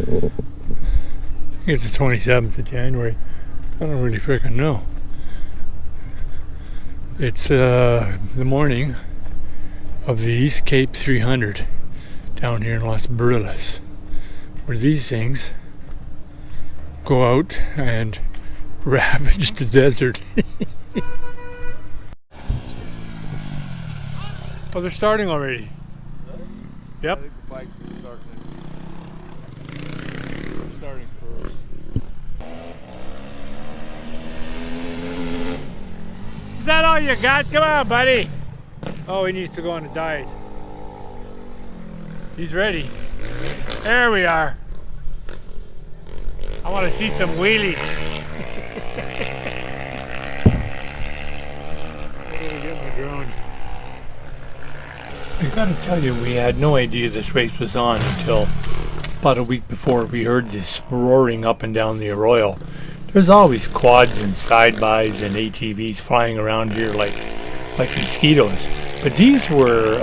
It's the 27th of January. I don't really freaking know. It's the morning of the East Cape 300 down here in Los Barriles, where these things go out and ravage the desert. Oh, they're starting already. Yep. I think the bikes are starting. We're starting first. Is that all you got? Come on, buddy. Oh, he needs to go on a diet. He's ready. There we are. I want to see some wheelies. I'm gonna get my drone. I gotta tell you, we had no idea this race was on until about a week before we heard this roaring up and down the arroyo. There's always quads and side-bys and ATVs flying around here like mosquitoes. But these were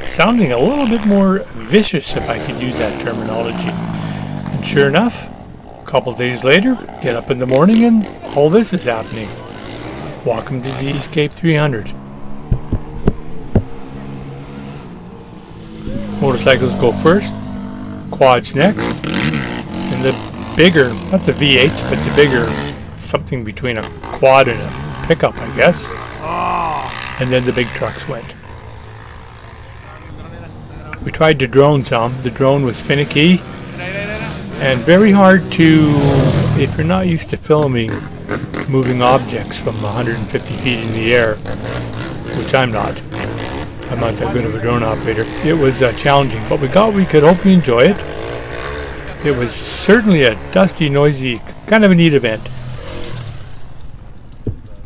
sounding a little bit more vicious, if I could use that terminology. And sure enough, a couple days later, get up in the morning and all this is happening. Welcome to the East Cape 300. Motorcycles go first, quads next, and the bigger, not the V8s, but the bigger, something between a quad and a pickup, I guess. And then the big trucks went. We tried to drone some. The drone was finicky and very hard to, if you're not used to filming moving objects from 150 feet in the air, which I'm not. I'm not that good of a drone operator. It was challenging, but we could hope you enjoy it. It was certainly a dusty, noisy, kind of a neat event.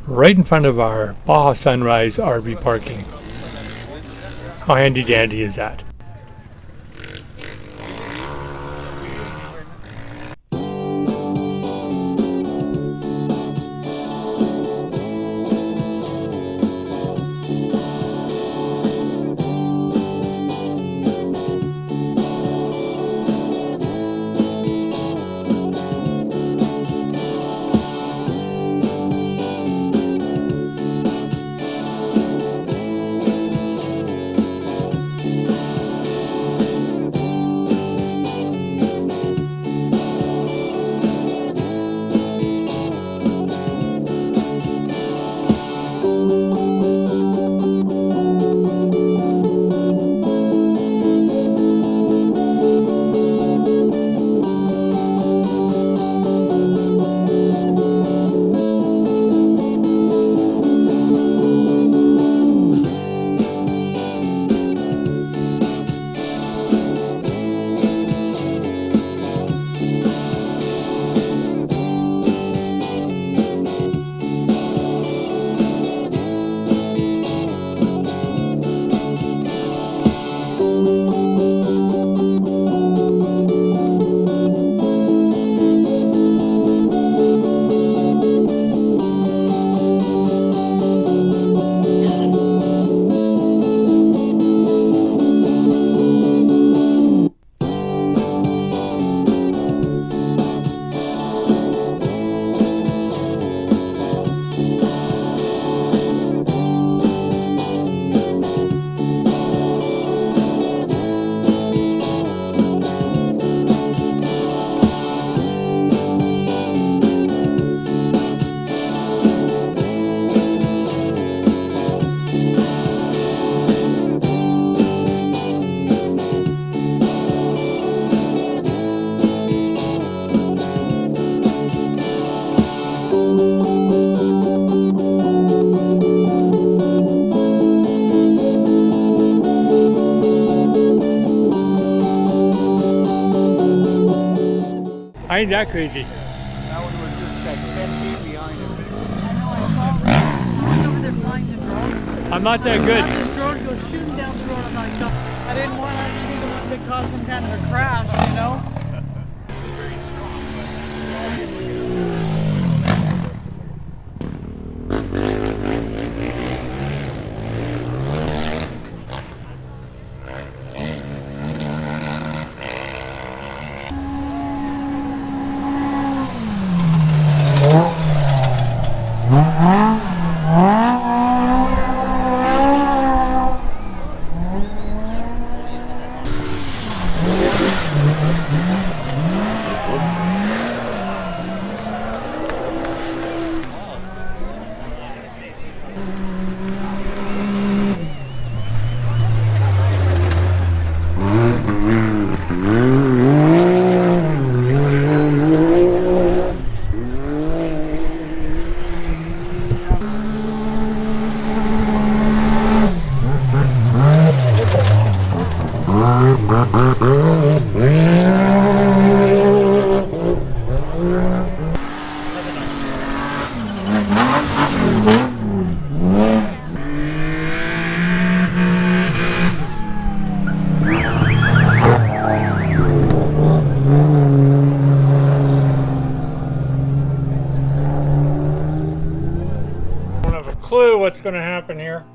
Right in front of our Baja Sunrise RV parking. How handy dandy is that? I ain't that crazy. That one was just like 10 feet behind him. I know, I saw I was over there flying the drone. I'm not that good. This drone goes shooting down the road. I'm like, no. I didn't want us to be the ones that caused some kind of a crash, you know? Very strong, going to happen here.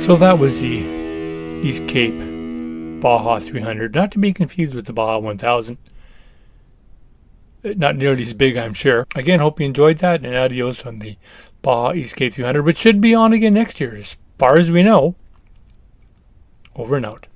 So that was the East Cape Baja 300, not to be confused with the Baja 1000. Not nearly as big, I'm sure. Again, hope you enjoyed that, and adios on the Baja East Cape 300, which should be on again next year, as far as we know. Over and out.